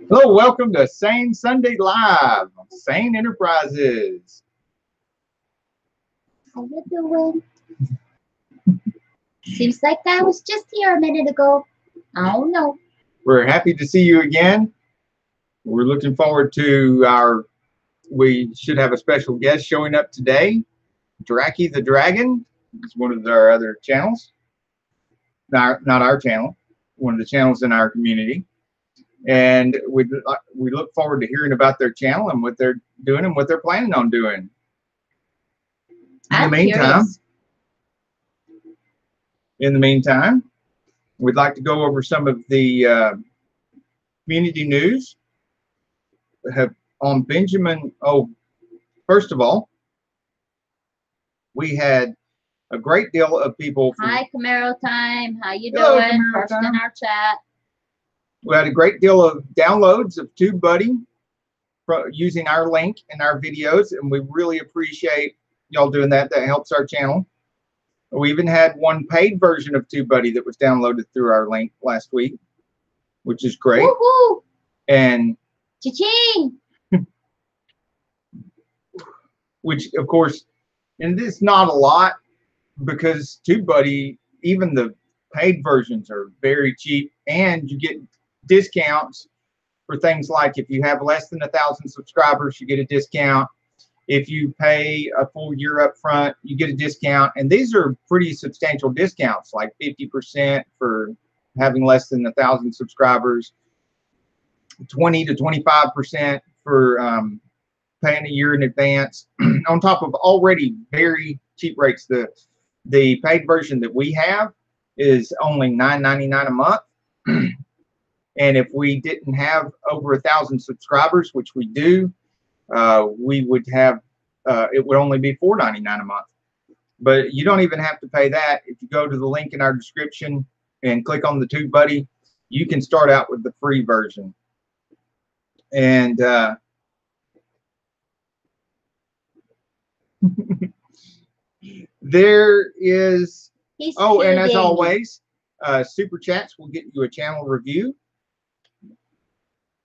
Hello, welcome to Sane Sunday Live on Sane Enterprises. How you doing? Seems like I was just here a minute ago. I don't know. We're happy to see you again. We're looking forward to we should have a special guest showing up today. Drakkii the Dragon is one of our other channels. Not our channel, one of the channels in our community. And we look forward to hearing about their channel and what they're doing and what they're planning on doing. In the meantime, we'd like to go over some of the community news. First of all, we had a great deal of people. Hi, Camaro Time. How you doing? First in our chat. We had a great deal of downloads of Tubebuudy using our link in our videos, and we really appreciate y'all doing that. That helps our channel. We even had one paid version of Tubebuudy that was downloaded through our link last week, which is great. Woohoo! And Cha-ching! Which, of course, and it's not a lot because Tubebuudy, even the paid versions are very cheap, and you get discounts for things like if you have less than 1,000 subscribers, you get a discount. If you pay a full year up front, you get a discount. And these are pretty substantial discounts, like 50% for having less than 1,000 subscribers, 20 to 25% for paying a year in advance, on top of already very cheap rates. The paid version that we have is only $9.99 a month. And if we didn't have over 1,000 subscribers, which we do, we would have it would only be $4.99 a month. But you don't even have to pay that. If you go to the link in our description and click on the Tubebuudy, you can start out with the free version. And there is and as always, super chats will get you a channel review.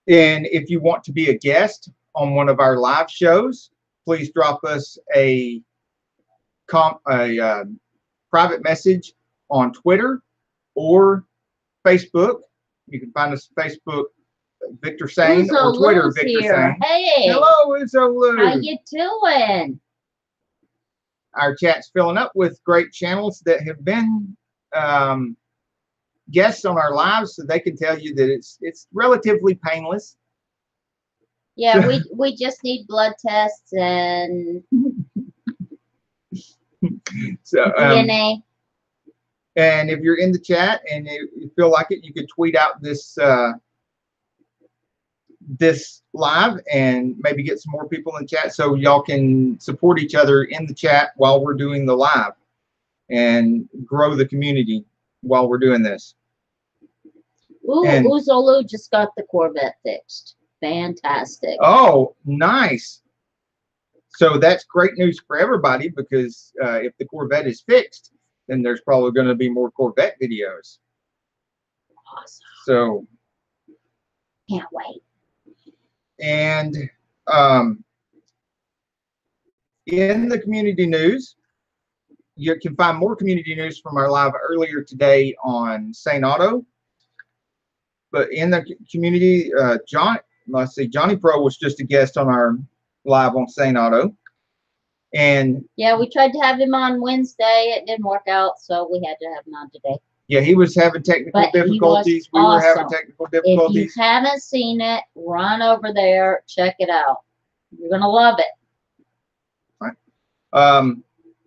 And if you want to be a guest on one of our live shows, please drop us a private message on Twitter or Facebook. You can find us on Facebook, Victor Sane, or Twitter, Victor Sane. Hey. Hello, Uzo Lou. How you doing? Our chat's filling up with great channels that have been guests on our lives, so they can tell you that it's relatively painless. Yeah, we just need blood tests and so DNA. And if you're in the chat and you feel like it, you could tweet out this this live and maybe get some more people in chat so y'all can support each other in the chat while we're doing the live and grow the community while we're doing this. Ooh, Uzolu just got the Corvette fixed. Fantastic. Oh, nice. So that's great news for everybody, because if the Corvette is fixed, then there's probably going to be more Corvette videos. Awesome. So can't wait. And in the community news, you can find more community news from our live earlier today on Sane Auto. But in the community, Johnny Pro was just a guest on our live on Sane Auto. And yeah, we tried to have him on Wednesday. It didn't work out, so we had to have him on today. Yeah, he was having technical difficulties. We were having technical difficulties. If you haven't seen it, run over there, check it out. You're gonna love it. Right.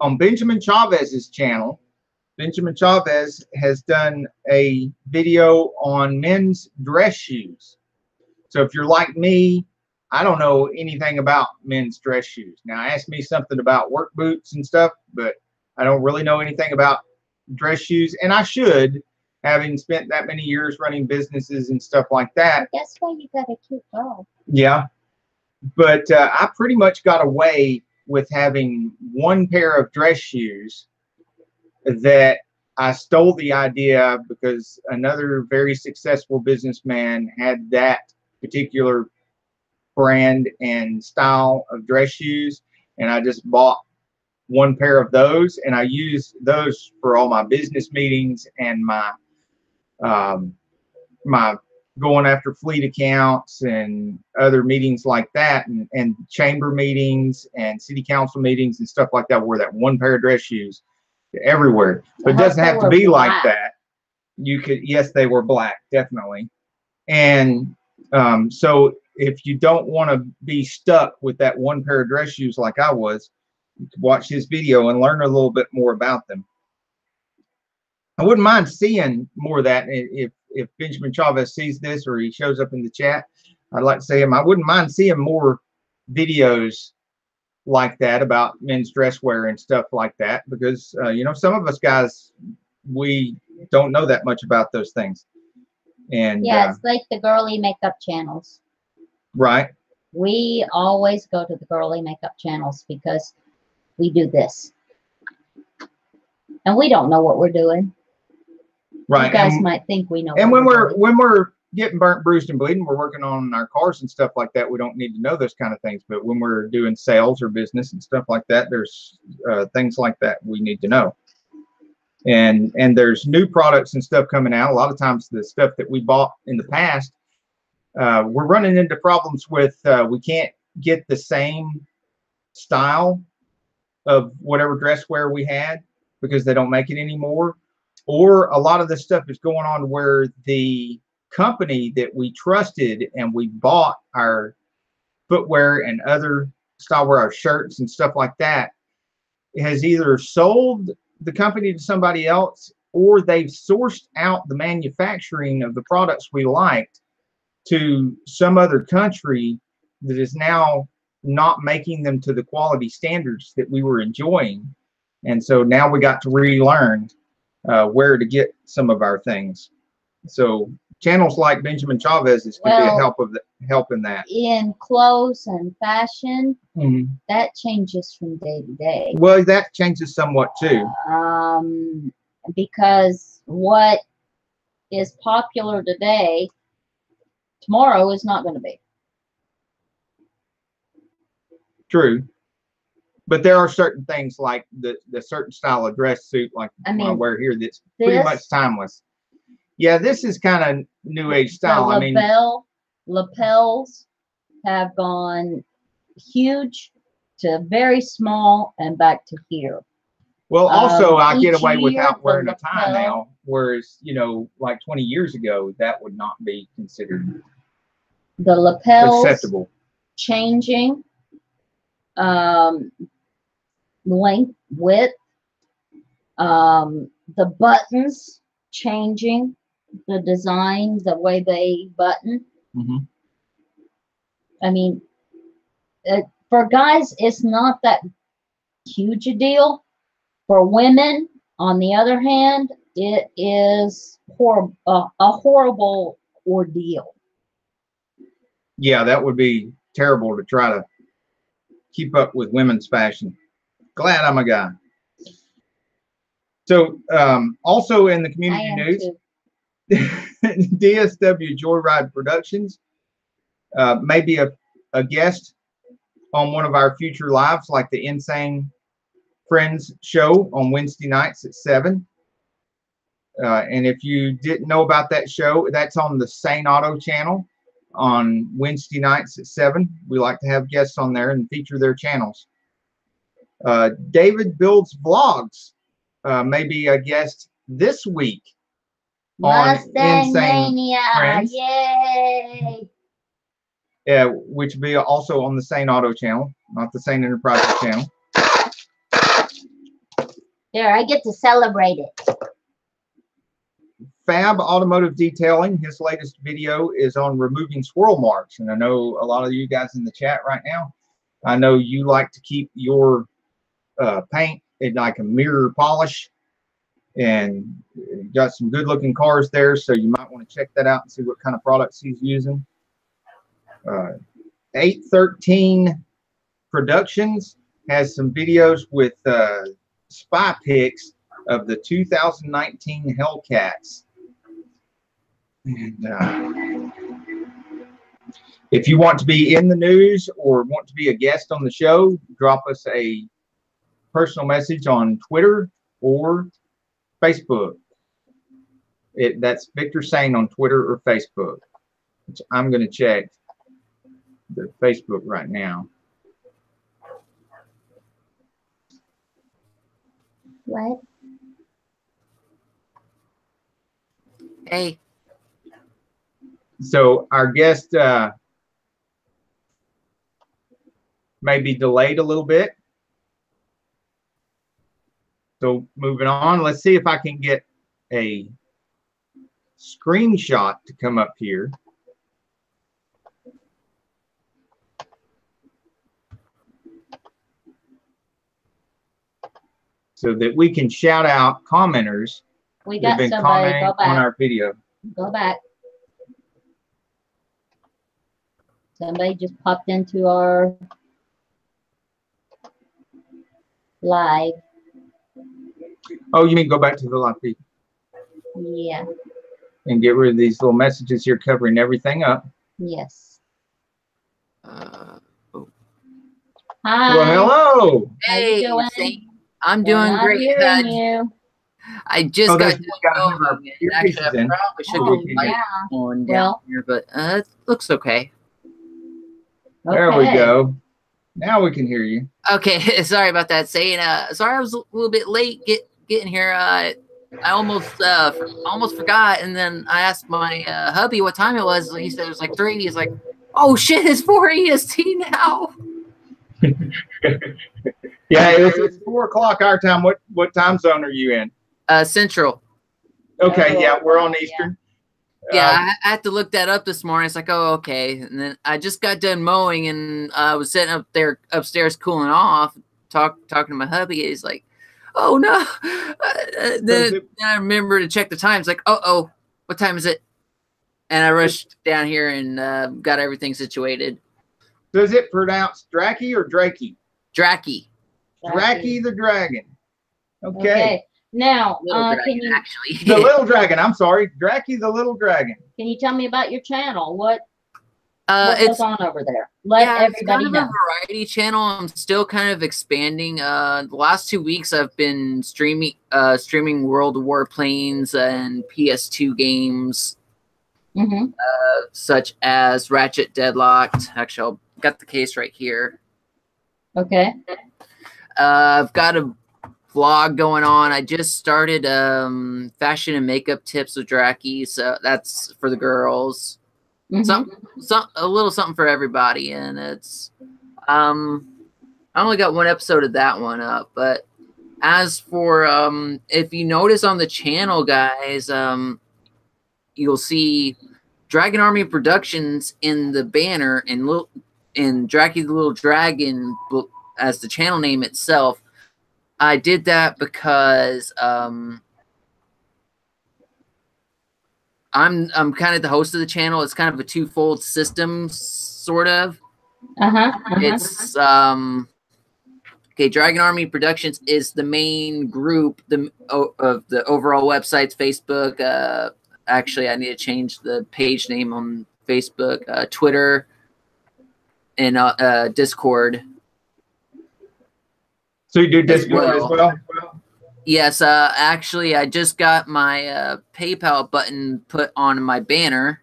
On Benjamin Chavez's channel, Benjamin Chavez has done a video on men's dress shoes. So if you're like me, I don't know anything about men's dress shoes. Now, ask me something about work boots and stuff, but I don't really know anything about dress shoes, and I should, having spent that many years running businesses and stuff like that. That's why you got a cute girl. Yeah, but I pretty much got away with having one pair of dress shoes that I stole the idea because another very successful businessman had that particular brand and style of dress shoes, and I just bought one pair of those, and I use those for all my business meetings and my my going after fleet accounts and other meetings like that, and chamber meetings and city council meetings and stuff like that. I wear that one pair of dress shoes everywhere, but it doesn't have to be like that. You could, yes, they were black, definitely. And so if you don't want to be stuck with that one pair of dress shoes like I was, you could watch his video and learn a little bit more about them. I wouldn't mind seeing more of that. If Benjamin Chavez sees this or he shows up in the chat, I'd like to say him. I wouldn't mind seeing more videos like that about men's dress wear and stuff like that, because you know, some of us guys, we don't know that much about those things. And yeah, it's like the girly makeup channels. Right. We always go to the girly makeup channels because we do this, and we don't know what we're doing. Right. You guys might think we know. And when we're getting burnt, bruised, and bleeding, we're working on our cars and stuff like that, we don't need to know those kind of things. But when we're doing sales or business and stuff like that, there's things like that we need to know. And there's new products and stuff coming out. A lot of times the stuff that we bought in the past, we're running into problems with, we can't get the same style of whatever dress wear we had because they don't make it anymore. Or a lot of this stuff is going on where the company that we trusted and we bought our footwear and other style wear, our shirts and stuff like that, has either sold the company to somebody else, or they've sourced out the manufacturing of the products we liked to some other country that is now not making them to the quality standards that we were enjoying. And so now we got to relearn where to get some of our things. So channels like Benjamin Chavez's could be a help in that. In clothes and fashion, that changes from day to day. Well, that changes somewhat too. Because what is popular today, tomorrow is not going to be. True. But there are certain things like the certain style of dress suit, like I wear here, that's pretty much timeless. Yeah, this is kind of new age style. The lapels have gone huge to very small and back to here. Well, also I get away without wearing a tie now, whereas, you know, like 20 years ago, that would not be considered the lapels acceptable. Changing. Length, width, the buttons changing, the design, the way they button. I mean, for guys, it's not that huge a deal. For women, on the other hand, it is a horrible ordeal. Yeah, that would be terrible to try to keep up with women's fashion. Glad I'm a guy. So also in the community news, DSW Joyride Productions may be a guest on one of our future lives, like the Insanefriends show on Wednesday nights at 7. And if you didn't know about that show, that's on the Sane Auto channel on Wednesday nights at 7. We like to have guests on there and feature their channels. David Builds Vlogs may be a guest this week on Insanefriends. Yay! Which will be also on the Sane Auto channel, not the Sane Enterprises channel. There, I get to celebrate it. Fab Automotive Detailing, his latest video is on removing swirl marks. And I know a lot of you guys in the chat right now, I know you like to keep your paint in like a mirror polish, and got some good looking cars there, so you might want to check that out and see what kind of products he's using. 813 Productions has some videos with spy pics of the 2019 Hellcats, and If you want to be in the news or want to be a guest on the show, drop us a personal message on Twitter or Facebook. That's Victor Sane on Twitter or Facebook, which I'm going to check the Facebook right now. What? Hey. So our guest may be delayed a little bit. So moving on, let's see if I can get a screenshot to come up here. So that we can shout out commenters We that have got been somebody. commenting Go back. on our video. Go back. Somebody just popped into our live. Oh, you mean go back to the live feed Yeah. and get rid of these little messages here covering everything up? Yes. Oh. Hi. Well, hello. How you Hey, doing? Saint. I'm We're doing not great. hearing you. I just Oh, got that's- we gotta have our going. Actually, I earpieces in. probably should Oh, go yeah. one down Well. here, but it looks okay. There we Okay. go. Now we can hear you. Okay, sorry about that, Saint. Sorry I was a little bit late getting here. I almost forgot, and then I asked my hubby what time it was, and he said it was like 3. He's like, "Oh shit, it's 4 EST now." Yeah, it's 4 o'clock our time. What time zone are you in? Central. Okay, Oh, yeah, we're on yeah. Eastern. Yeah, I had to look that up this morning. It's like, oh, okay. And then I just got done mowing, and I was sitting up there upstairs cooling off, talking to my hubby. He's like, "Oh no!" Then I remember to check the time. It's like, "Oh, what time is it?" And I rushed down here and got everything situated. So is it pronounced Drakkii or Drakkii? Drakkii. Drakkii the dragon. Okay. Now, Little can dragon, you actually. The little dragon. I'm sorry. Drakkii the little dragon. tell me about your channel? What It's goes on over there? Let it's everybody kind of know. a variety channel. I'm still kind of expanding. The last 2 weeks I've been streaming World of Warplanes and PS2 games, Mm-hmm. such as Ratchet Deadlocked. Actually, I've got the case right here. Okay. I've got a vlog going on. I just started fashion and makeup tips with Drakkii, so that's for the girls. Mm-hmm. A little something for everybody, and it's I only got 1 episode of that one up. But as for if you notice on the channel, guys, you'll see Dragon Army Productions in the banner, and Drakkii the Little Dragon as the channel name itself. I did that because I'm kind of the host of the channel. It's kind of a twofold system, sort of. It's okay. Dragon Army Productions is the main group of the overall websites. Facebook. Actually, I need to change the page name on Facebook, Twitter, and Discord. So you do Discord as well? Yes, actually, I just got my PayPal button put on my banner.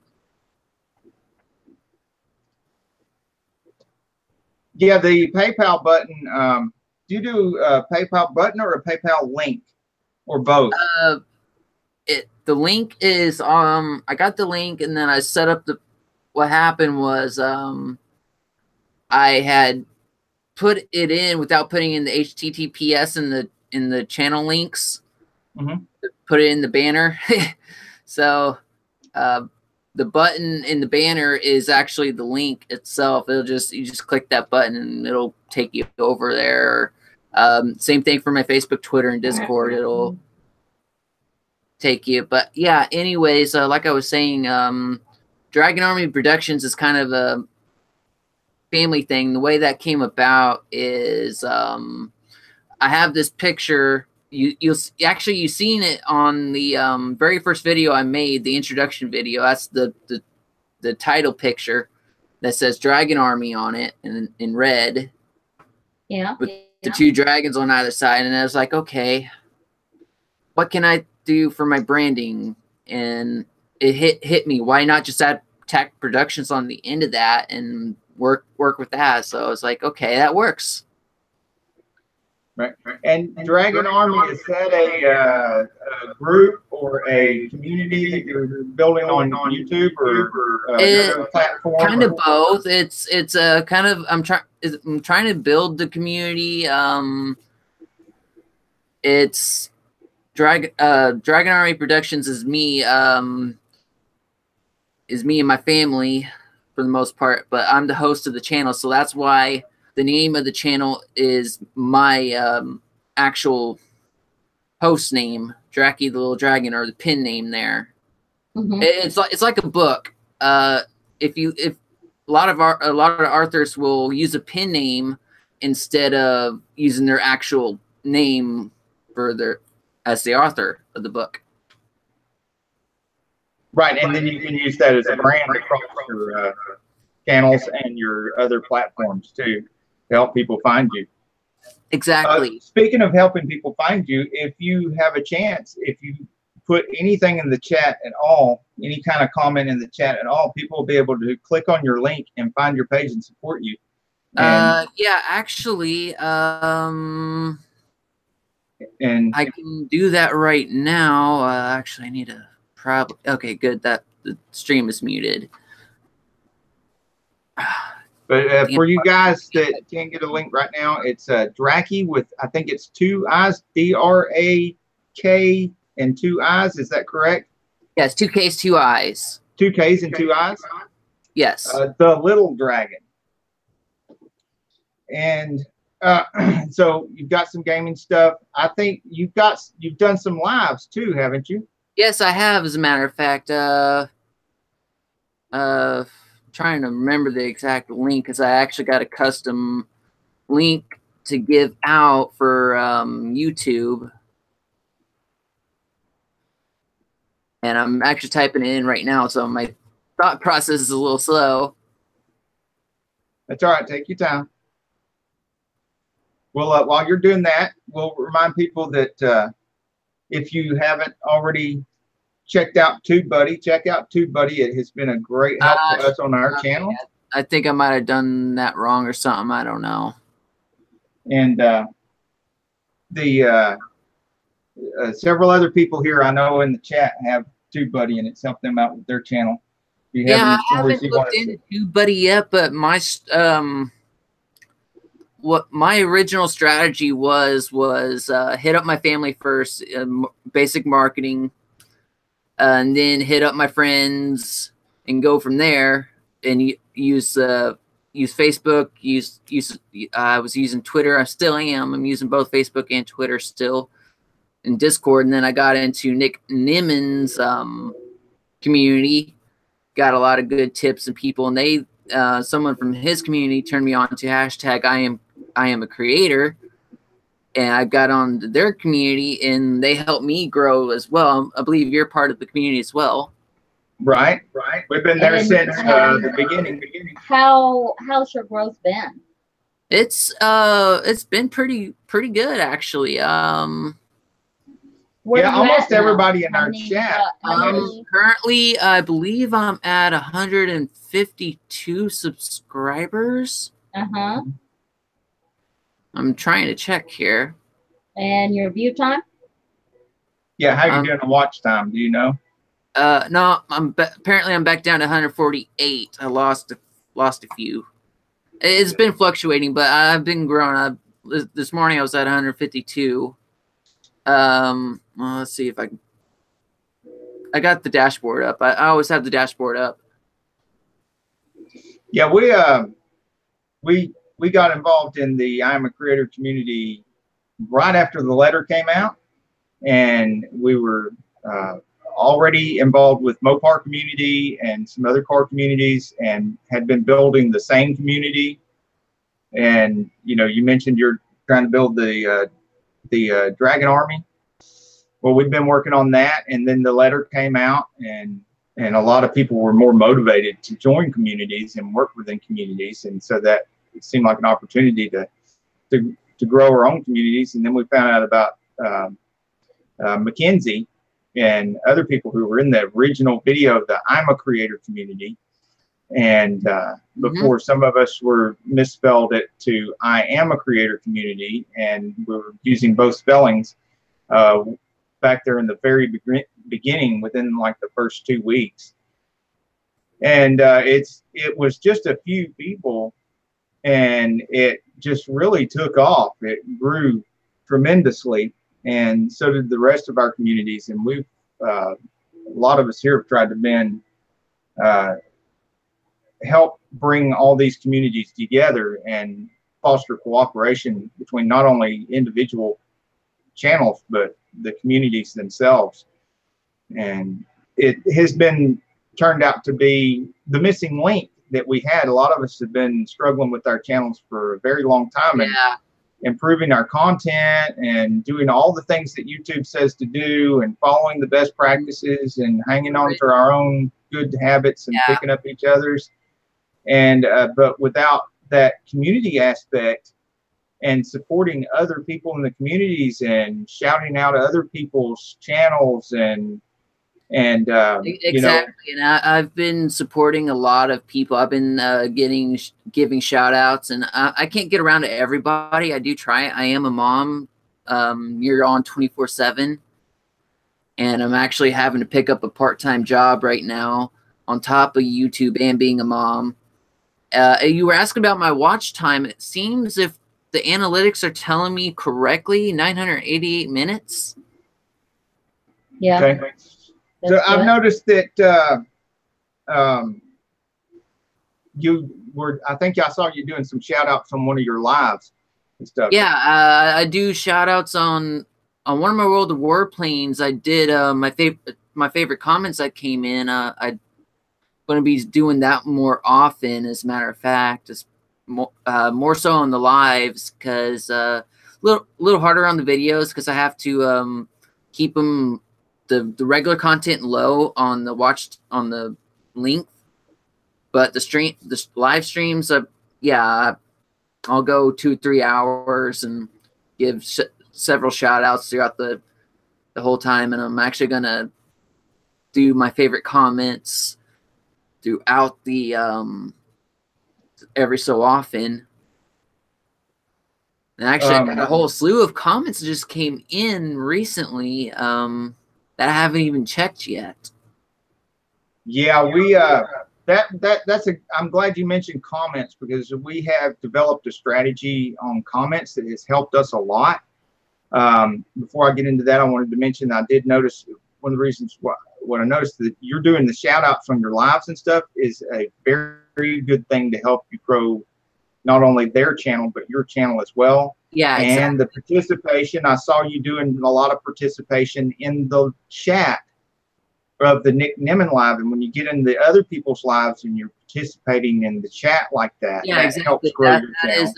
Yeah, the PayPal button. Do you do a PayPal button or a PayPal link, or both? The link is I got the link, and then I set up what happened was I had put it in without putting in the HTTPS in the channel links. Mm-hmm. Put it in the banner. So the button in the banner is actually the link itself. You just click that button and it'll take you over there. Same thing for my Facebook, Twitter, and Discord. It'll take you. But yeah, anyways, like I was saying, Dragon Army Productions is kind of a family thing. The way that came about is I have this picture. You've seen it on the very first video I made, the introduction video. That's the title picture. that says Dragon Army on it in red. Yeah. With the 2 dragons on either side. And I was like, okay, what can I do for my branding? And it hit me. Why not just add Tech Productions on the end of that and work with that? So I was like, okay, that works. Right. And Dragon Army, is that a group or a community that you're building on YouTube or another platform? Kind of both. It's a kind of I'm trying to build the community. It's Dragon Army Productions is me and my family for the most part, but I'm the host of the channel, so that's why the name of the channel is my actual host name, Drakkii the Little Dragon, or the pin name there. Mm-hmm. It's like a book. If a lot of authors will use a pin name instead of using their actual name as the author of the book. Right, and then you can use that as a brand across your channels and your other platforms too, to help people find you. Exactly. Speaking of helping people find you, if you have a chance, if you put anything in the chat at all, any kind of comment in the chat at all, people will be able to click on your link and find your page and support you. And, yeah, actually, and I can do that right now. Actually, I need to probably. Okay, good. That the stream is muted. But for you guys that can't get a link right now, it's Drakkii with, I think it's 2 I's, D-R-A-K and 2 I's. Is that correct? Yes, 2 K's, 2 I's. 2 K's and 2 I's? Yes. The Little Dragon. And so you've got some gaming stuff. I think you've done some lives too, haven't you? Yes, I have, as a matter of fact. Trying to remember the exact link, because I actually got a custom link to give out for YouTube, and I'm actually typing it in right now, so my thought process is a little slow. That's all right. Take your time. Well, while you're doing that, we'll remind people that if you haven't already checked out Tubebuudy, check out Tubebuudy. It has been a great help to us on our channel. I think I might have done that wrong or something. I don't know. And several other people here I know in the chat have Tubebuudy, and it's helped them out with their channel. Do you have any I haven't looked into Tubebuudy yet, but my what my original strategy was hit up my family first, basic marketing, and then hit up my friends and go from there, and use Facebook. I was using Twitter. I still am. I'm using both Facebook and Twitter still, and Discord. And then I got into Nick Nimen's community. Got a lot of good tips and people, and they someone from his community turned me on to hashtag IamAcreator. And I got on their community, and they helped me grow as well. I believe you're part of the community as well. Right. We've been there since the beginning. How's your growth been? It's been pretty good, actually. Yeah, almost everybody in our chat. Currently, I believe I'm at 152 subscribers. I'm trying to check here. And your view time? Yeah, how you doing on watch time? Do you know? No, apparently I'm back down to 148. I lost a few. It's been fluctuating, but I've been growing. This morning I was at 152. Well, let's see if I got the dashboard up. I always have the dashboard up. Yeah, we got involved in the IamAcreator community right after the letter came out, and we were already involved with Mopar community and some other car communities, and had been building the Sane community. And you mentioned you're trying to build the Dragon Army. Well, we've been working on that, and then the letter came out, and and a lot of people were more motivated to join communities and work within communities, and so that it seemed like an opportunity to grow our own communities. And then we found out about Mackenzie and other people who were in the original video of the IamAcreator community. And before, some of us were misspelled it to IamAcreator community, and we were using both spellings back there in the very beginning, within like the first 2 weeks. And it was just a few people, and it just really took off. It grew tremendously, and so did the rest of our communities. And we've a lot of us here have tried to help bring all these communities together and foster cooperation between not only individual channels but the communities themselves. And it has been turned out to be the missing link that we had. A lot of us have been struggling with our channels for a very long time, and improving our content and doing all the things that YouTube says to do, and following the best practices and hanging on to our own good habits and picking up each other's. And but without that community aspect and supporting other people in the communities and shouting out other people's channels and exactly. You know, And I've been supporting a lot of people. I've been giving shout outs, and I can't get around to everybody. I do try. I am a mom. You're on 24/7, and I'm actually having to pick up a part-time job right now on top of YouTube and being a mom. You were asking about my watch time. It seems, if the analytics are telling me correctly, 988 minutes. Yeah. okay. So I've noticed that I think I saw you doing some shout outs on one of your lives and stuff. Yeah, I do shout outs on one of my World of Warplanes. I did my favorite comments that came in. I'm going to be doing that more often, as a matter of fact. It's more so on the lives, because little harder on the videos, because I have to keep them the regular content low on the length, but the live streams, I'll go 2-3 hours and give several shout outs throughout the whole time. And I'm actually gonna do my favorite comments throughout the every so often. And actually, I got a whole slew of comments that just came in recently that I haven't even checked yet. Yeah, we I'm glad you mentioned comments, because we have developed a strategy on comments that has helped us a lot. Before I get into that, I wanted to mention I did notice one of the reasons what I noticed that you're doing the shout outs on your lives and stuff is a very good thing to help you grow not only their channel but your channel as well. Yeah, and exactly. the participation, I saw you doing a lot of participation in the chat of the Nick Nimmin live, and when you get into other people's lives and you're participating in the chat like that, yeah, that exactly. helps grow your channel. That is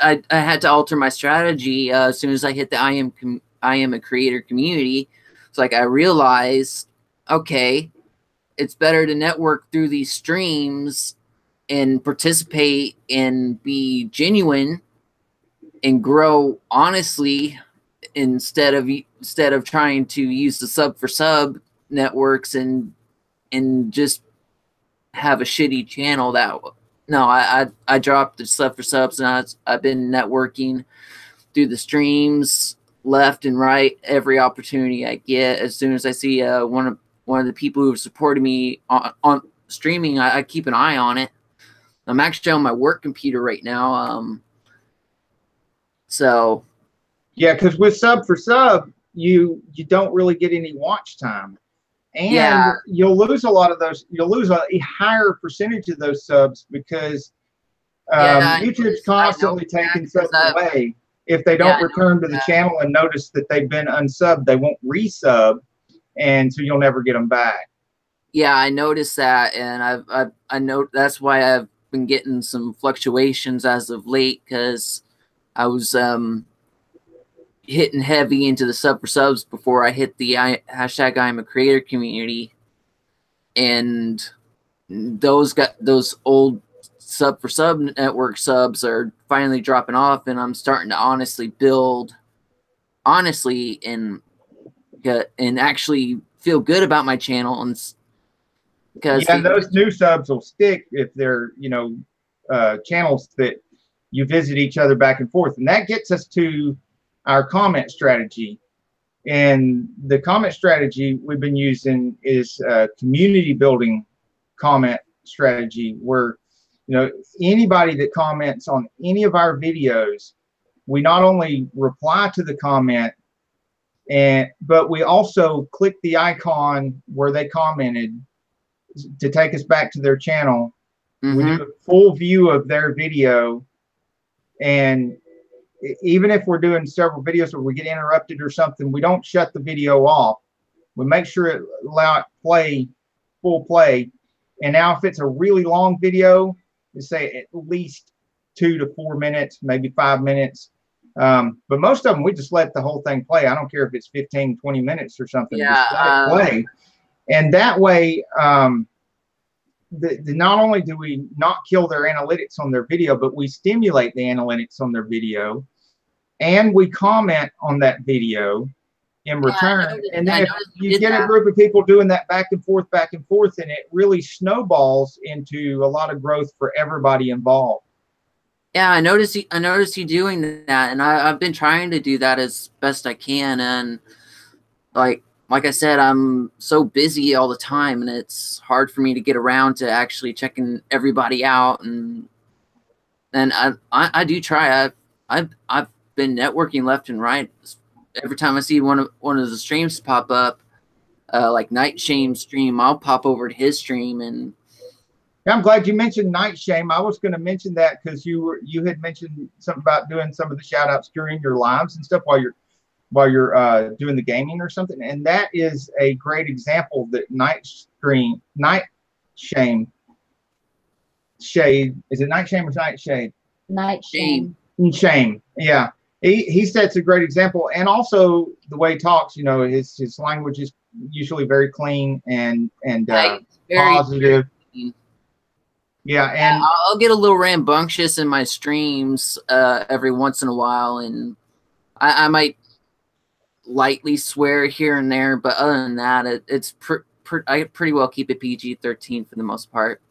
I had to alter my strategy as soon as I hit the IamAcreator community. It's like I realized, okay, it's better to network through these streams and participate and be genuine and grow honestly, instead of trying to use the sub for sub networks and just have a shitty channel. I dropped the sub for subs, and I've been networking through the streams left and right every opportunity I get. As soon as I see one of the people who have supported me on streaming, I keep an eye on it. I'm actually on my work computer right now. So yeah, because with sub for sub, you don't really get any watch time, and you'll lose a lot of those. You'll lose a higher percentage of those subs, because YouTube's constantly taking subs away. If they don't return to the channel and notice that they've been unsubbed, they won't resub, and so you'll never get them back. Yeah, I noticed that, and I know that's why I've been getting some fluctuations as of late, because I was hitting heavy into the sub for subs before I hit the #IamAcreator community, and those old sub for sub network subs are finally dropping off, and I'm starting to honestly and actually feel good about my channel. And because those new subs will stick if they're, you know, channels that you visit each other back and forth. And that gets us to our comment strategy. And the comment strategy we've been using is community building comment strategy, where, you know, anybody that comments on any of our videos, we not only reply to the comment, but we also click the icon where they commented to take us back to their channel. We do a full view of their video, and even if we're doing several videos where we get interrupted or something, we don't shut the video off. We make sure it allow it full play. And now if it's a really long video, let's say at least 2 to 4 minutes, maybe 5 minutes. But most of them, we just let the whole thing play. I don't care if it's 15, 20 minutes or something. Yeah, just let it play. And that way, not only do we not kill their analytics on their video, but we stimulate the analytics on their video, and we comment on that video in return. And then if you get a group of people doing that back and forth, and it really snowballs into a lot of growth for everybody involved. Yeah, I noticed you doing that, and I've been trying to do that as best I can. And like I said, I'm so busy all the time, and it's hard for me to get around to actually checking everybody out. And I do try. I've been networking left and right. Every time I see one of the streams pop up, like Night Shame stream, I'll pop over to his stream. And I'm glad you mentioned Night Shame. I was going to mention that because you had mentioned something about doing some of the shout outs during your lives and stuff while you're doing the gaming or something. And that is a great example that Night Shame Shade, is it Night Shame or Night Shade? Night Shame. Shame. Yeah. He sets a great example, and also the way he talks, you know, his language is usually very clean and positive. Yeah, and I'll get a little rambunctious in my streams every once in a while, and I might lightly swear here and there, but other than that, I pretty well keep it PG-13 for the most part.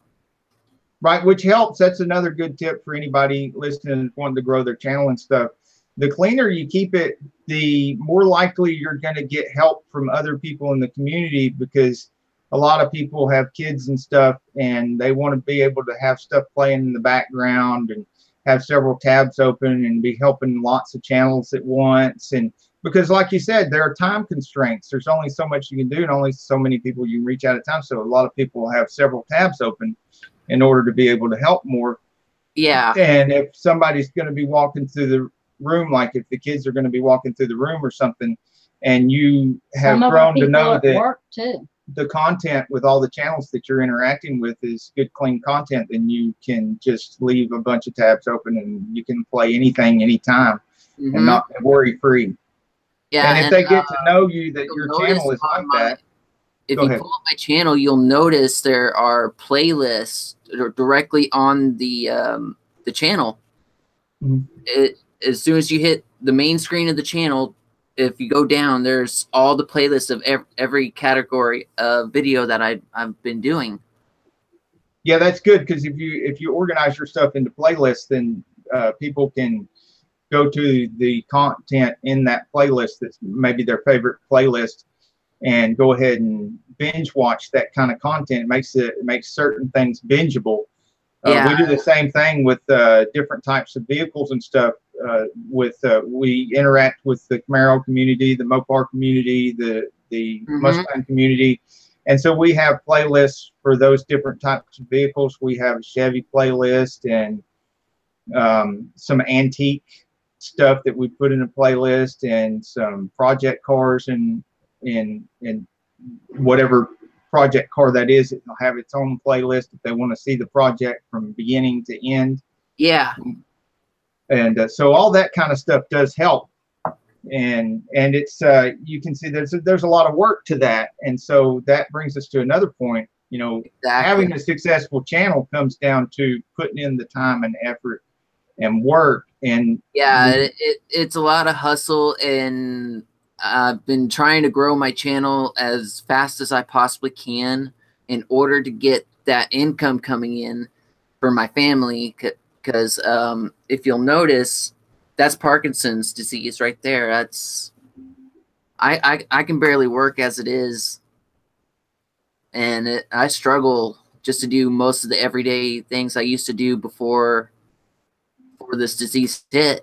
Right, which helps. That's another good tip for anybody listening and wanting to grow their channel and stuff. The cleaner you keep it, the more likely you're going to get help from other people in the community, because a lot of people have kids and stuff, and they want to be able to have stuff playing in the background and have several tabs open and be helping lots of channels at once. And because like you said, there are time constraints. There's only so much you can do and only so many people you can reach out at a time. So a lot of people have several tabs open in order to be able to help more. Yeah. And if somebody's going to be walking through the room, like if the kids are going to be walking through the room or something, and you have grown to know that the content with all the channels that you're interacting with is good, clean content, then you can just leave a bunch of tabs open and you can play anything, anytime, and not worry free. Yeah. And if they get to know you that your channel is like that, if you pull up my channel, you'll notice there are playlists directly on the channel. As soon as you hit the main screen of the channel, if you go down, there's all the playlists of every category of video that I've been doing. Yeah, that's good, because if you organize your stuff into playlists, then people can go to the content in that playlist that's maybe their favorite playlist and go ahead and binge watch that kind of content. It makes certain things bingeable. We do the same thing with different types of vehicles and stuff. We interact with the Camaro community, the Mopar community, the Mustang community, and so we have playlists for those different types of vehicles. We have a Chevy playlist and some antique stuff that we put in a playlist, and some project cars and whatever project car that is, it'll have its own playlist if they want to see the project from beginning to end. Yeah. And so all that kind of stuff does help, and it's you can see there's a lot of work to that. And so that brings us to another point. You know, Exactly. having a successful channel comes down to putting in the time and effort and work. And yeah, it's a lot of hustle, and I've been trying to grow my channel as fast as I possibly can in order to get that income coming in for my family. Because if you'll notice, that's Parkinson's disease right there. That's I can barely work as it is, and I struggle just to do most of the everyday things I used to do before this disease hit.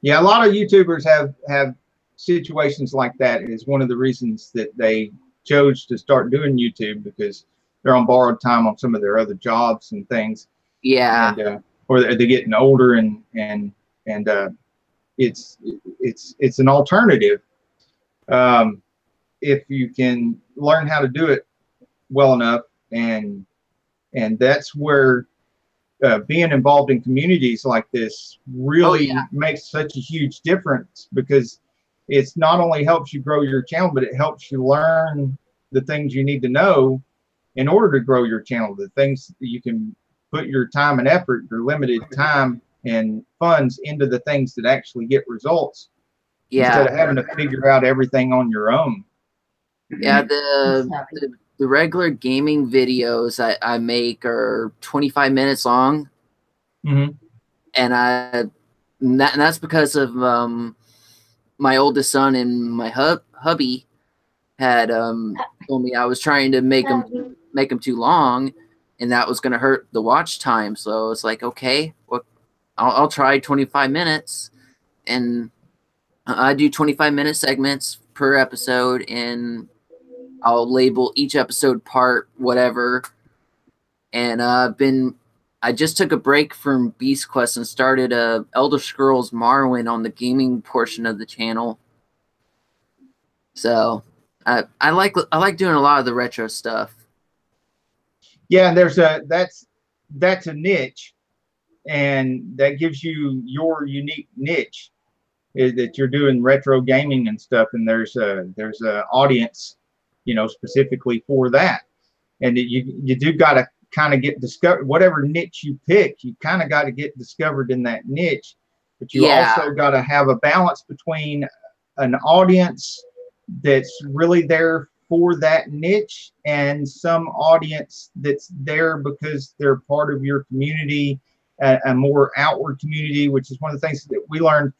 yeah, a lot of YouTubers have situations like that. Is one of the reasons that they chose to start doing YouTube, because they're on borrowed time on some of their other jobs and things. Yeah. And or they're getting older, and it's an alternative if you can learn how to do it well enough, and that's where being involved in communities like this really makes such a huge difference, because it's not only helps you grow your channel, but it helps you learn the things you need to know in order to grow your channel, the things that you can put your time and effort, your limited time and funds into the things that actually get results, instead of having to figure out everything on your own. Yeah, the regular gaming videos I make are 25 minutes long. Mm-hmm. And that's because of my oldest son and my hubby had told me I was trying to make them too long, and that was going to hurt the watch time. So it's like, okay, well, I'll try 25 minutes, and I do 25-minute segments per episode, and I'll label each episode part whatever. And I just took a break from Beast Quest and started Elder Scrolls Morrowind on the gaming portion of the channel. So I like doing a lot of the retro stuff. Yeah, that's a niche, and that gives you your unique niche, is that you're doing retro gaming and stuff, and there's a audience, you know, specifically for that. And you do got to kind of get discovered. Whatever niche you pick, you kind of got to get discovered in that niche, but you also got to have a balance between an audience that's really there for that niche and some audience that's there because they're part of your community, a more outward community, which is one of the things that we learned.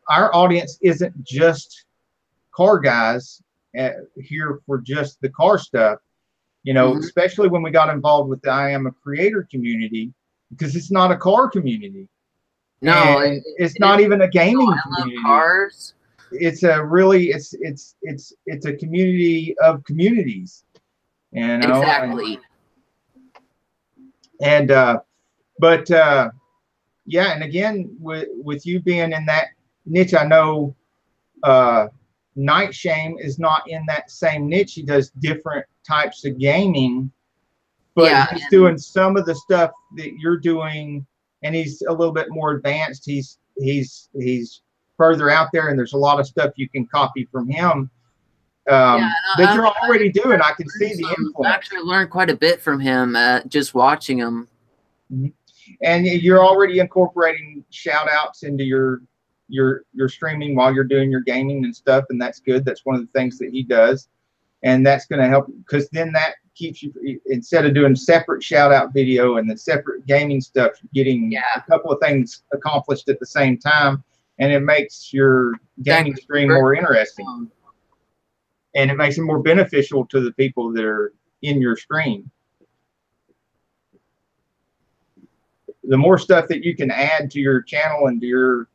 Our audience isn't just car guys here for just the car stuff, you know, especially when we got involved with the IamAcreator community, because it's not a car community. No, it's not even a gaming community. I love cars. It's a really it's a community of communities, you know. Exactly. And yeah, and again, with you being in that niche, I know Night Shame is not in that same niche. He does different types of gaming, but he's doing some of the stuff that you're doing, and he's a little bit more advanced. He's further out there, and there's a lot of stuff you can copy from him that you're already doing. I can see the influence. I actually learned quite a bit from him just watching him. And you're already incorporating shout outs into your streaming while you're doing your gaming and stuff, and that's good. That's one of the things that he does, and that's going to help, because then that keeps you, instead of doing separate shout out video and the separate gaming stuff, getting a couple of things accomplished at the same time, and it makes your gaming stream more interesting, and it makes it more beneficial to the people that are in your stream. The more stuff that you can add to your channel and to your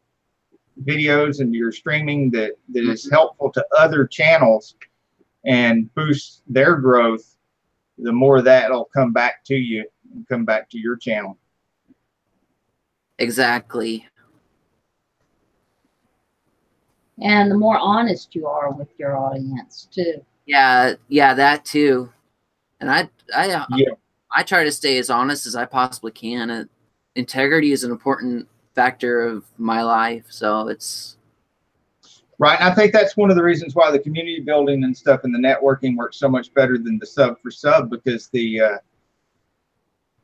videos and your streaming that is helpful to other channels and boost their growth, the more that'll come back to you and come back to your channel. Exactly. And the more honest you are with your audience too. Yeah, that too. And I try to stay as honest as I possibly can. Integrity is an important factor of my life, so it's Right, and I think that's one of the reasons why the community building and stuff and the networking works so much better than the sub for sub, because the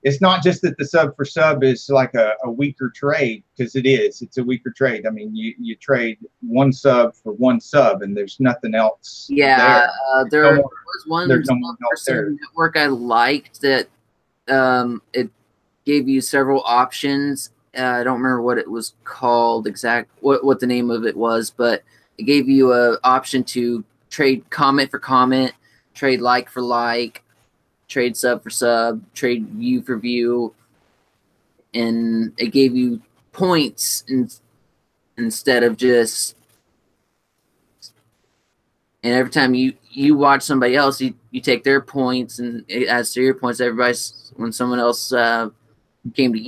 it's not just that the sub for sub is like a weaker trade, because it's a weaker trade. I mean, you trade one sub for one sub, and there's nothing else. Yeah, there no was one there's no more help there. network I liked that it gave you several options. I don't remember what it was called what the name of it was, but it gave you an option to trade comment for comment, trade like for like, trade sub for sub, trade view for view, and it gave you points instead of just. And every time you watch somebody else, you take their points, and it adds to your points. When someone else came to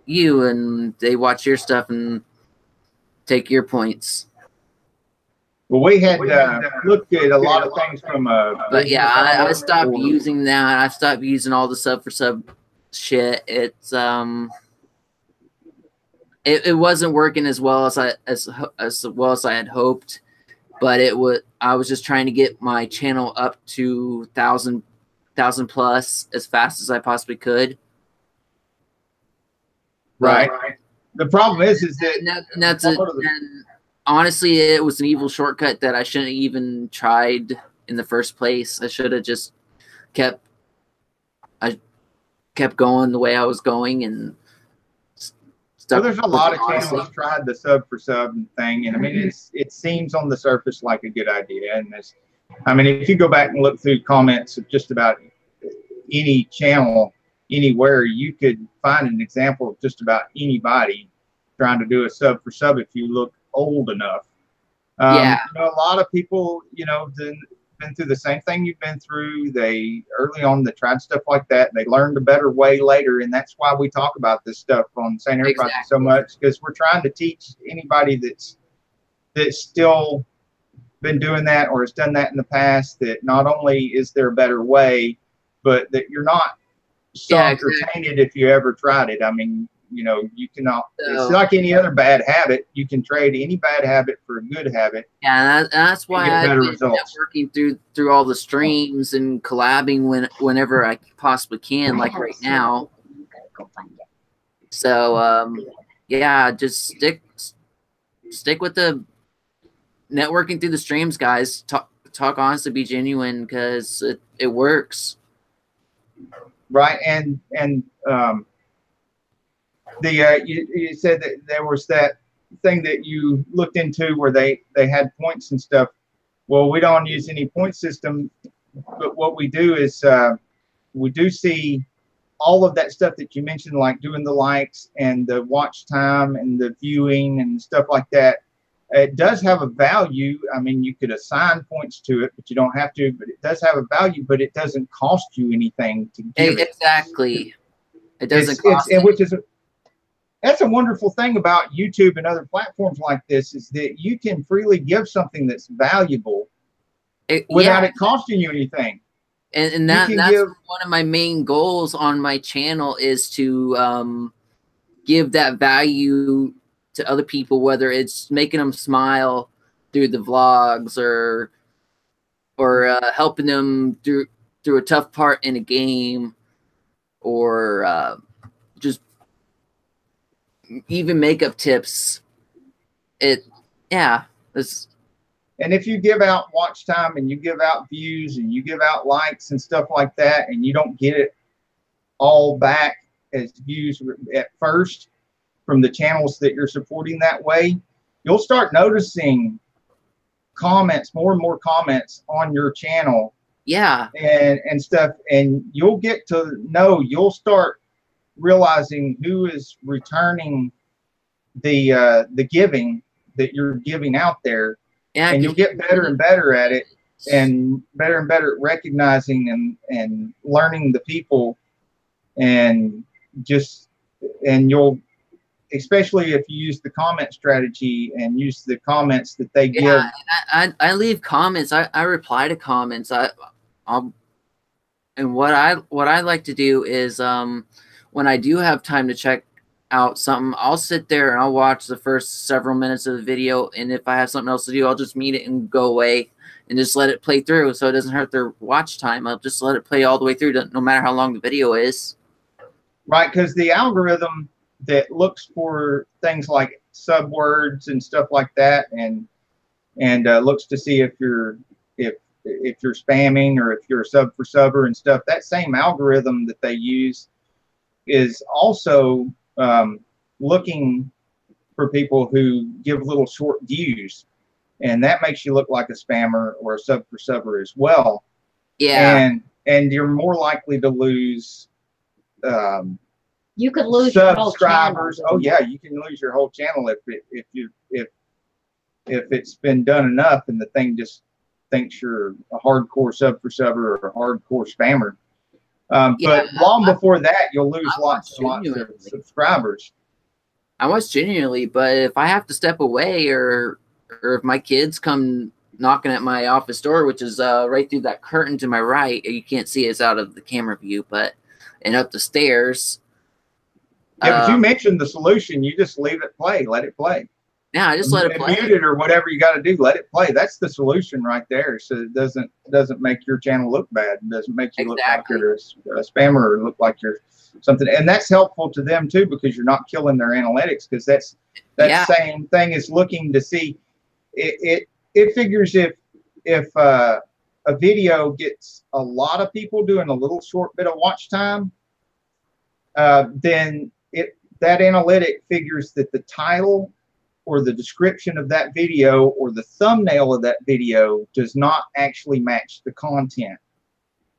you and they watch your stuff and take your points. Well, we had looked at a lot of things from but yeah, I stopped using that. I stopped using all the sub for sub shit. It's it wasn't working as well as I had hoped, but I was just trying to get my channel up to 1,000 plus as fast as I possibly could. Right. The problem is that that's it. And honestly, it was an evil shortcut that I shouldn't have even tried in the first place. I should have just kept going the way I was going and stuck. So there's a lot of channels tried the sub for sub thing, and I mean it seems on the surface like a good idea. And I mean, if you go back and look through comments of just about any channel anywhere, you could find an example of just about anybody trying to do a sub for sub if you look old enough. Yeah. You know, a lot of people, you know, been through the same thing you've been through. They early on they tried stuff like that. They learned a better way later, and that's why we talk about this stuff on Insanefriends so much, because we're trying to teach anybody that's still been doing that or has done that in the past that not only is there a better way, but that you're not sunk or tainted if you ever tried it. I mean, you know, you cannot. It's like any other bad habit. You can trade any bad habit for a good habit. Yeah, and that's why I've been networking through all the streams and collabing whenever I possibly can, like right now. So yeah, just stick with the networking through the streams, guys. Talk honestly, be genuine, because it works. Right, and you said that there was that thing that you looked into where they had points and stuff. Well, we don't use any point system, but what we do is we do see all of that stuff that you mentioned, like doing the likes and the watch time and the viewing and stuff like that. It does have a value. I mean, you could assign points to it, but you don't have to. But it does have a value, but it doesn't cost you anything to give it. Exactly. It doesn't cost you. Which is that's a wonderful thing about YouTube and other platforms like this, is that you can freely give something that's valuable without it costing you anything. And that's one of my main goals on my channel, is to give that value to other people, whether it's making them smile through the vlogs or helping them through a tough part in a game, or just even makeup tips. And if you give out watch time and you give out views and you give out likes and stuff like that, and you don't get it all back as views at first from the channels that you're supporting that way, you'll start noticing comments, more and more comments on your channel. Yeah. And stuff, and you'll get to know, you'll start realizing who is returning the giving that you're giving out there. Yeah, and you'll get better and better at it, and better at recognizing and learning the people, and you'll, especially if you use the comment strategy and use the comments that they give. I leave comments. I reply to comments. And what I like to do is when I do have time to check out something, I'll sit there and I'll watch the first several minutes of the video, and if I have something else to do, I'll just mute it and go away and just let it play through, so it doesn't hurt their watch time. I'll just let it play all the way through, no matter how long the video is. Right, because the algorithm that looks for things like subwords and stuff like that, and looks to see if you're spamming or if you're a sub for subber and stuff, that same algorithm that they use is also looking for people who give little short views, and that makes you look like a spammer or a sub for subber as well. Yeah. And you're more likely to lose you could lose your whole subscribers. channel. Oh yeah, you can lose your whole channel if it's been done enough and the thing just thinks you're a hardcore sub for subber or a hardcore spammer. But long before that, you'll lose lots and lots of subscribers. I was genuinely, but if I have to step away, or if my kids come knocking at my office door, which is right through that curtain to my right, you can't see it's out of the camera view, and up the stairs. Yeah, but you mentioned the solution. You just leave it play, let it play. Yeah, I just let it play. Mute it or whatever you got to do. Let it play. That's the solution right there. So it doesn't make your channel look bad. It doesn't make you look like you're a spammer or look like you're something. And that's helpful to them too, because you're not killing their analytics. Because that same thing is looking to see. It figures if a video gets a lot of people doing a little short bit of watch time, then that analytic figures that the title or the description of that video or the thumbnail of that video does not actually match the content,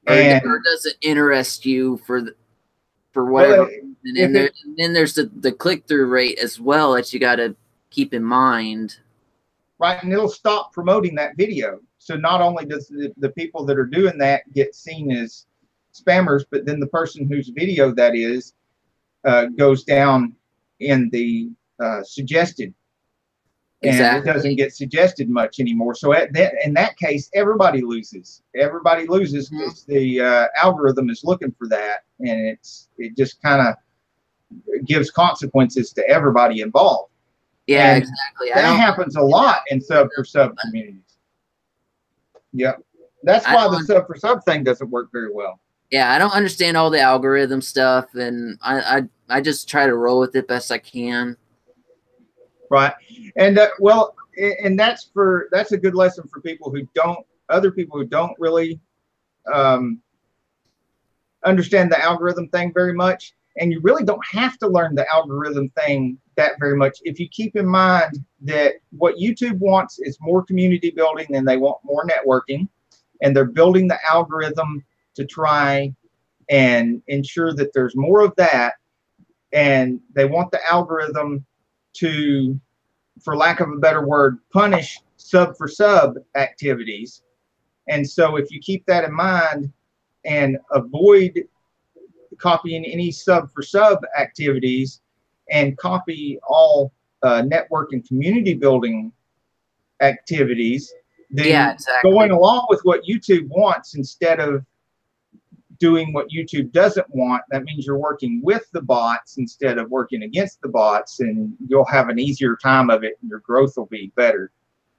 or doesn't interest you for whatever. And then there's the click-through rate as well that you got to keep in mind. Right, and it'll stop promoting that video. So not only does the people that are doing that get seen as spammers, but then the person whose video that is goes down in the suggested. And it doesn't get suggested much anymore. So in that case, everybody loses. Everybody loses because the algorithm is looking for that, and it just kind of gives consequences to everybody involved. Yeah, and exactly. That happens a lot in sub for sub communities. Yep, that's why the sub for sub thing doesn't work very well. Yeah, I don't understand all the algorithm stuff, and I just try to roll with it best I can. Right, and and that's a good lesson for people who don't really understand the algorithm thing very much. And you really don't have to learn the algorithm thing that very much if you keep in mind that what YouTube wants is more community building and they want more networking, and they're building the algorithm to try and ensure that there's more of that, and they want the algorithm to, for lack of a better word, punish sub for sub activities. And so if you keep that in mind and avoid copying any sub for sub activities and copy all network and community building activities, then going along with what YouTube wants instead of doing what YouTube doesn't want, that means you're working with the bots instead of working against the bots, and you'll have an easier time of it and your growth will be better.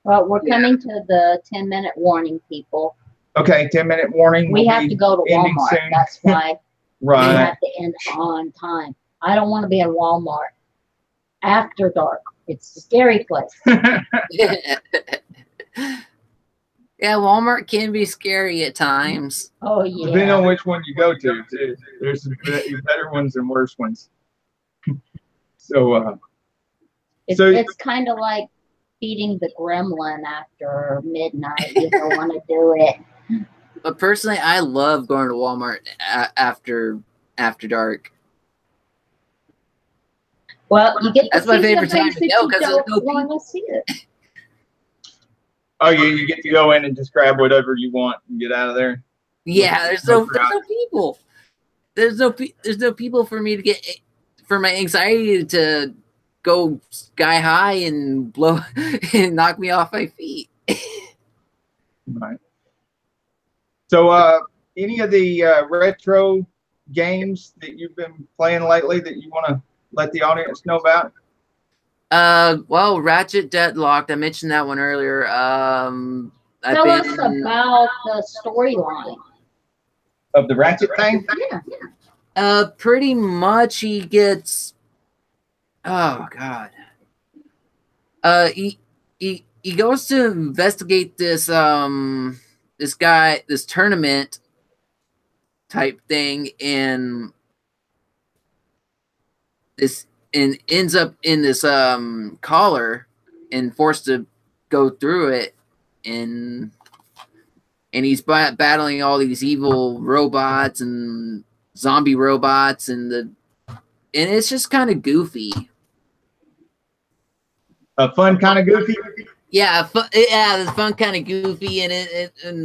Well, we're coming to the 10-minute warning, people. Okay, 10-minute warning. We have to go to Walmart. Soon. That's why we have to end on time. I don't want to be in Walmart after dark. It's a scary place. Yeah, Walmart can be scary at times. Oh, yeah. Depending on which one you go to, too. There's some better ones and worse ones. So, it's kind of like feeding the gremlin after midnight. You don't want to do it. But personally, I love going to Walmart after dark. Well, you get that's my favorite time to go because there's no people. See it. Oh, yeah, you get to go in and just grab whatever you want and get out of there. Yeah, there's no people. There's no people for me to get, for my anxiety to go sky high and blow and knock me off my feet. Right. So, any of the retro games that you've been playing lately that you want to let the audience know about? Well, Ratchet Deadlocked. I mentioned that one earlier. Tell us about the storyline Of the Ratchet thing? Yeah. Pretty much he gets. Oh God. He goes to investigate this this tournament type thing, and ends up in this collar and forced to go through it, and he's battling all these evil robots and zombie robots, and it's just kind of goofy. A fun kind of goofy? Yeah, it's fun, kind of goofy, and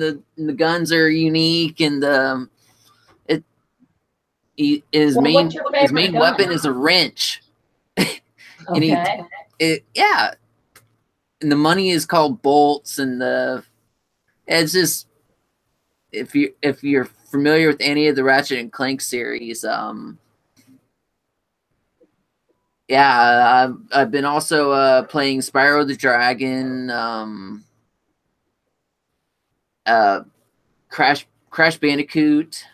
the guns are unique, and his main weapon is a wrench. Okay. And the money is called bolts, and it's just, if you're familiar with any of the Ratchet and Clank series, I've been also playing Spyro the Dragon, Crash Bandicoot.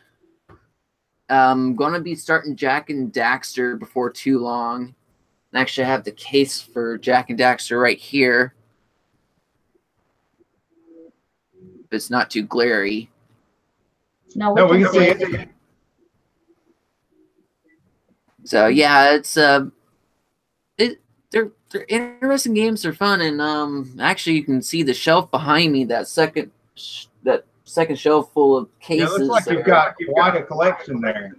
I'm gonna be starting Jack and Daxter before too long. And actually, I have the case for Jack and Daxter right here. If it's not too glary. No, we can see it. So yeah, it's they're interesting games. They're fun, and actually, you can see the shelf behind me. That second shelf full of cases. Yeah, it looks like you've got quite a collection there.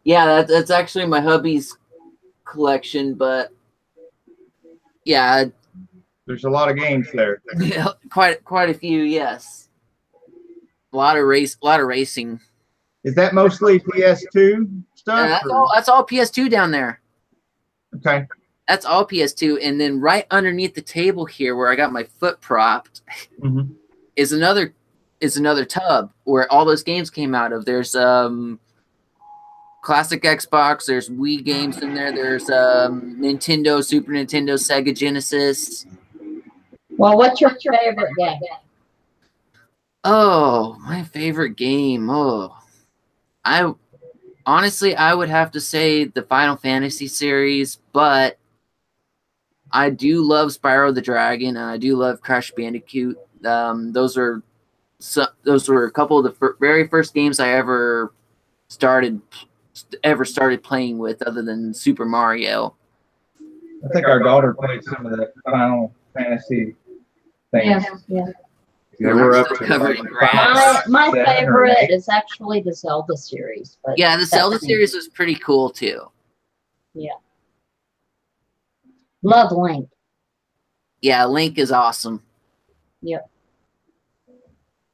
Yeah, that's actually my hubby's collection, but yeah, there's a lot of games there. Yeah, quite a few. Yes, a lot of racing. Is that mostly PS2 stuff? That's all PS2 down there. Okay. That's all PS2, and then right underneath the table here, where I got my foot propped, is another tub where all those games came out of. There's classic Xbox, there's Wii games in there, there's Nintendo, Super Nintendo, Sega Genesis. Well, what's your favorite game? Oh, my favorite game. Oh, I would have to say the Final Fantasy series, but I do love Spyro the Dragon, and I do love Crash Bandicoot. Those were a couple of the very first games I ever started playing with, other than Super Mario. I think our daughter played some of the Final Fantasy things. Yeah. Yeah, we're up to covered in grass. My favorite is actually the Zelda series. But yeah, the Zelda series was pretty cool too. Yeah. Love Link. Yeah, Link is awesome. Yep.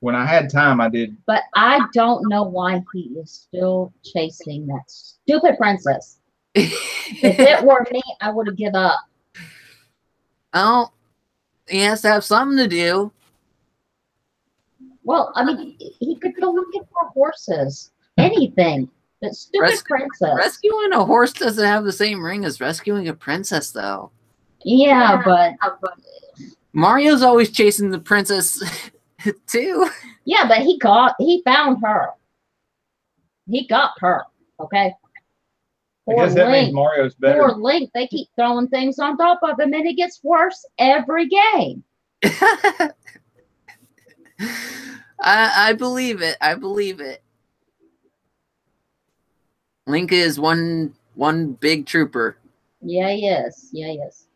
When I had time, I did. But I don't know why he is still chasing that stupid princess. If it were me, I would have given up. Oh, he has to have something to do. Well, I mean, he could go looking for horses. Anything. That stupid princess. Rescuing a horse doesn't have the same ring as rescuing a princess, though. Yeah, but Mario's always chasing the princess, too. Yeah, but he found her. He got her, okay? I guess that means Mario's better. Poor Link, they keep throwing things on top of him, and it gets worse every game. I believe it. I believe it. Link is one big trooper. Yeah, he is. Yeah, he is.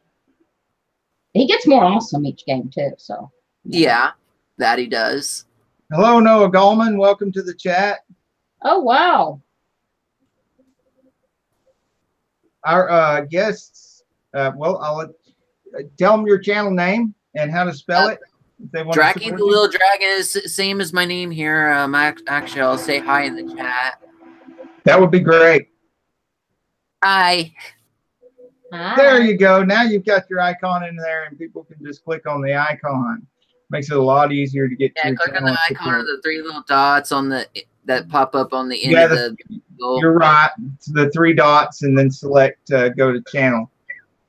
He gets more awesome each game, too, so. Yeah, that he does. Hello, Noah Gallman. Welcome to the chat. Oh, wow. Our guests, well, I'll tell them your channel name and how to spell it. Drakkii the Little Dragon is the same as my name here. Actually, I'll say hi in the chat. That would be great. Hi. Hi. There you go. Now you've got your icon in there, and people can just click on the icon. Makes it a lot easier to get to your click on channel. the icon of the three little dots on that pop up on the end of the you're right. The three dots, and then select go to channel.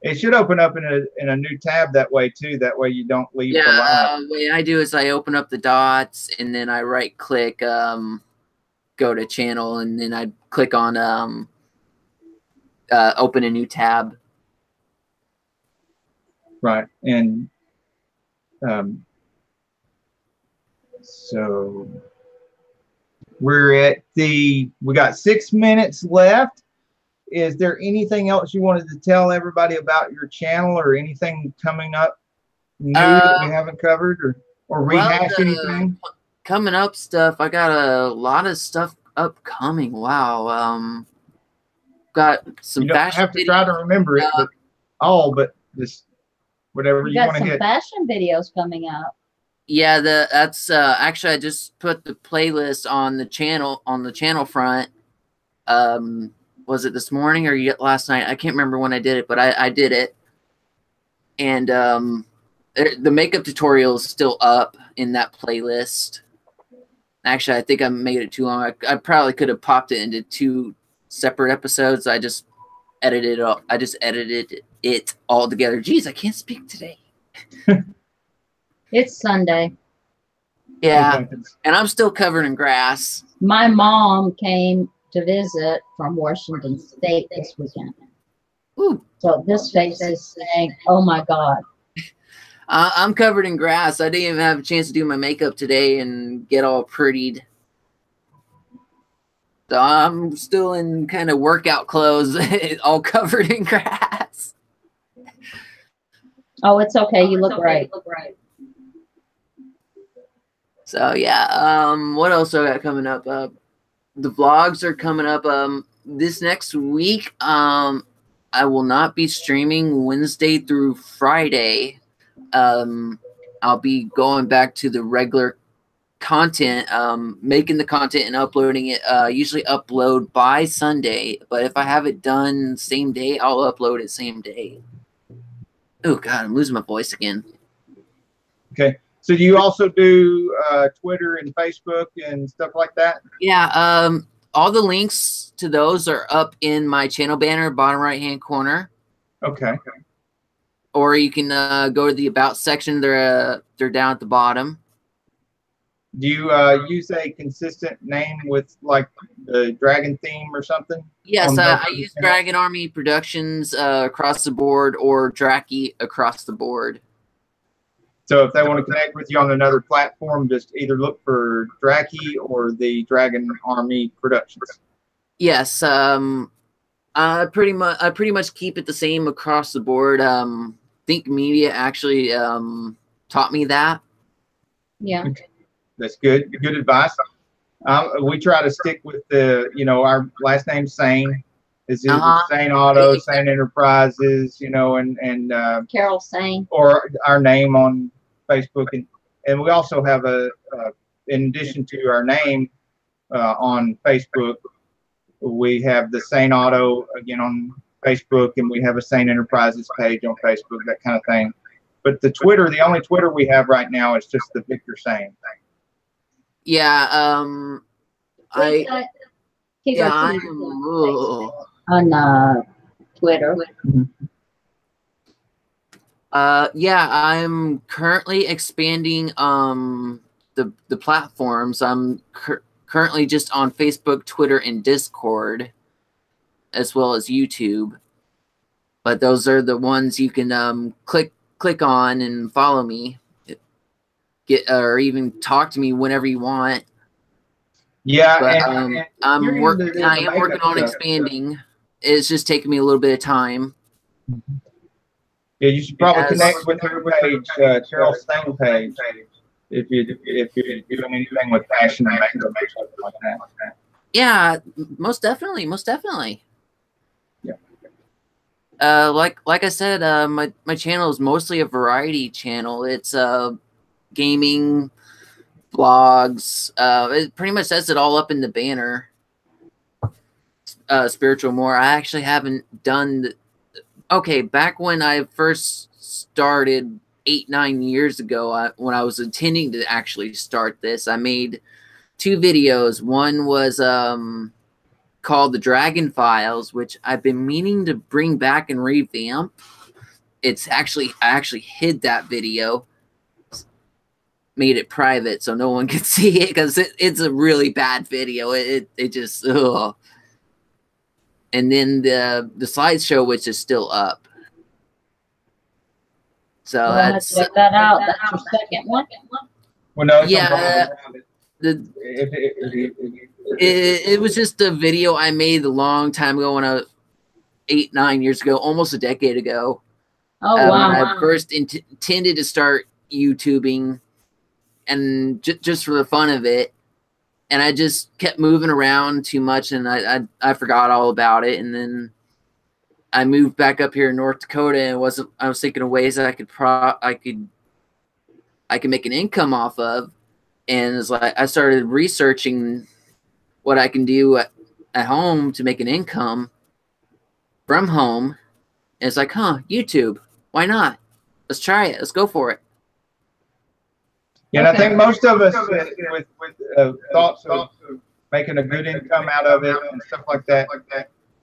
It should open up in a new tab that way too. That way you don't leave the live. The way I do is I open up the dots and then I right click, go to channel, and then I click on open a new tab. Right, and so we got 6 minutes left. Is there anything else you wanted to tell everybody about your channel, or anything coming up new that we haven't covered, or rehash anything? Coming up stuff, I got a lot of stuff upcoming. Wow. Got some you don't fashion have to try to remember it, but just whatever you want to hit. Got some fashion videos coming up. Yeah, that's actually I just put the playlist on the channel front. Was it this morning or last night? I can't remember when I did it, but I did it. And the makeup tutorial is still up in that playlist. Actually, I think I made it too long. I probably could have popped it into 2 separate episodes. I just edited it all together. Jeez, I can't speak today. It's Sunday. Yeah, and I'm still covered in grass. My mom came to visit from Washington State this weekend. Ooh. So this face is saying, "Oh my God." I'm covered in grass. I didn't even have a chance to do my makeup today and get all prettied. So I'm still in kind of workout clothes, all covered in grass. Oh, it's okay. You look great. So yeah, what else I got coming up? The vlogs are coming up this next week. I will not be streaming Wednesday through Friday. I'll be going back to the regular content, making the content and uploading it. Usually upload by Sunday, but if I have it done same day, I'll upload it same day. Oh God, I'm losing my voice again. Okay. So do you also do Twitter and Facebook and stuff like that? Yeah. All the links to those are up in my channel banner, bottom right-hand corner. Okay. Or you can go to the About section. They're down at the bottom. Do you use a consistent name with like the Dragon theme or something? Yes, I use Dragon Army Productions across the board, or Drakkii across the board. So if they want to connect with you on another platform, just either look for Drakkii or the Dragon Army Productions. Yes, I pretty much keep it the same across the board. Think Media actually taught me that. Yeah. That's good. Good advice. We try to stick with our last name Sane. Is Sane Auto, Sane Enterprises, and Carol Sane. Or our name on Facebook, and we also have in addition to our name on Facebook, we have the Sane Auto again on Facebook, and we have a Sane Enterprises page on Facebook, that kind of thing. But the only Twitter we have right now is just the Victor Sane. Yeah, on Twitter. Yeah, I'm currently expanding the platforms. I'm currently just on Facebook, Twitter, and Discord, as well as YouTube. But those are the ones you can click on and follow me. Or even talk to me whenever you want. Yeah, but I am working on expanding. It's just taking me a little bit of time. Yeah, you should probably connect with her page, Carol Sane page, if you're doing anything with fashion and makeup or something like that. Yeah, most definitely. Yeah. Like I said, my channel is mostly a variety channel. It's gaming, vlogs. It pretty much says it all up in the banner. Spiritual more. I actually haven't done. Okay, back when I first started 8-9 years ago, when I was intending to actually start this, I made 2 videos. One was called the Dragon Files, which I've been meaning to bring back and revamp. I actually hid that video, made it private so no one could see it because it's a really bad video. It just ugh. And then the slideshow, which is still up. So that's check that out. That's your second one. Well, no, it's yeah. It was just a video I made a long time ago, when I was 8-9 years ago, almost a decade ago. Oh wow! When I first intended to start YouTubing, and just for the fun of it, and I just kept moving around too much, and I forgot all about it. And then I moved back up here in North Dakota, and I was thinking of ways that I could make an income off of, and it's like I started researching what I can do at home to make an income from home, and it's like, YouTube, why not? Let's try it. Let's go for it. Yeah, and I think most of us with thoughts of making a good income out of it and stuff like that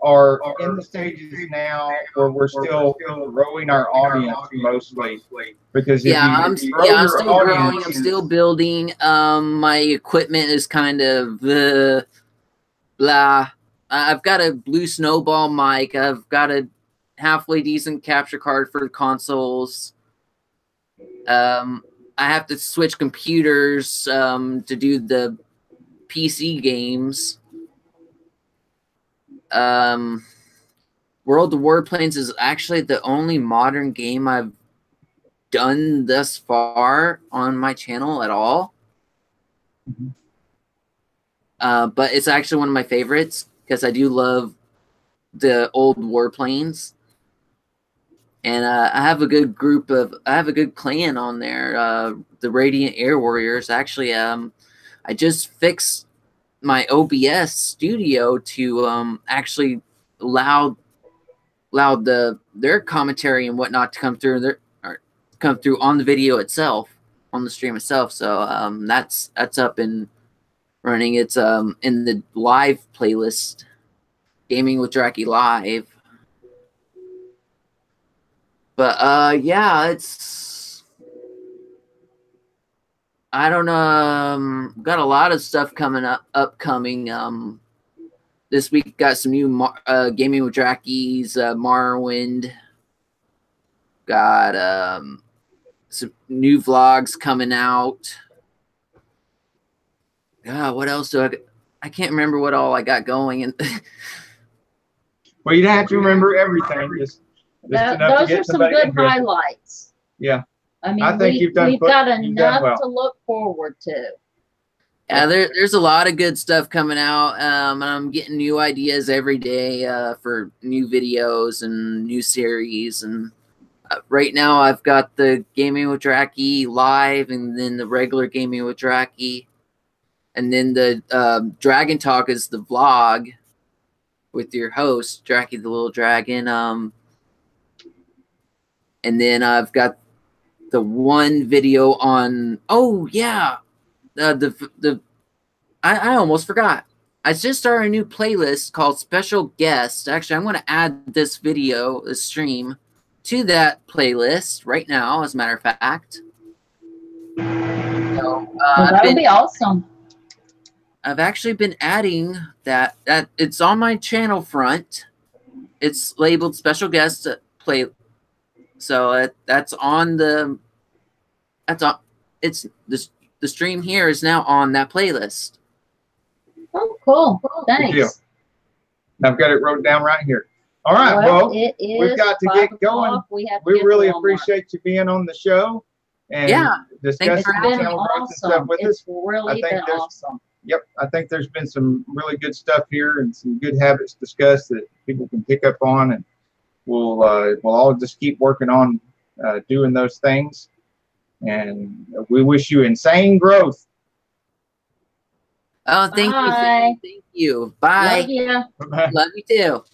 are in the stages now where we're still growing our audience mostly. Because I'm still growing. I'm still building. My equipment is kind of blah. I've got a Blue Snowball mic. I've got a halfway decent capture card for the consoles. I have to switch computers to do the PC games. World of Warplanes is actually the only modern game I've done thus far on my channel at all. Mm-hmm. But it's actually one of my favorites because I do love the old warplanes. And I have a good clan on there, the Radiant Air Warriors. Actually, I just fixed my OBS studio to actually allow their commentary and whatnot to come through on the video itself, on the stream itself. So that's up and running. It's in the live playlist, Gaming with Drakkii Live. But yeah, I don't know. Got a lot of stuff upcoming. This week got some new Gaming with Drakkii's Morrowind. Got some new vlogs coming out. What else do I can't remember what all I got going. And well, you don't have to remember everything. Those are some good highlights. Yeah. I mean, we've got enough to look forward to. Yeah, there's a lot of good stuff coming out. And I'm getting new ideas every day for new videos and new series. And right now I've got the Gaming with Drakkii Live, and then the regular Gaming with Drakkii. And then the Dragon Talk is the vlog with your host, Drakkii the Little Dragon. And then I've got the one video on, I almost forgot. I just started a new playlist called Special Guest. Actually, I'm going to add this stream, to that playlist right now, as a matter of fact. So, that would be awesome. I've actually been adding that it's on my channel front. It's labeled Special Guest Play. So that's on the. It's the stream here is now on that playlist. Oh, cool! Thanks. I've got it wrote down right here. All right, well, we've got to get going. We really appreciate you being on the show and discussing channel growth and stuff with us. Really been awesome. Yep, I think there's been some really good stuff here and some good habits discussed that people can pick up on, and we'll all just keep working on doing those things. And we wish you insane growth. Oh, thank you. Thank you. Bye. Love you. Bye-bye. Love you too.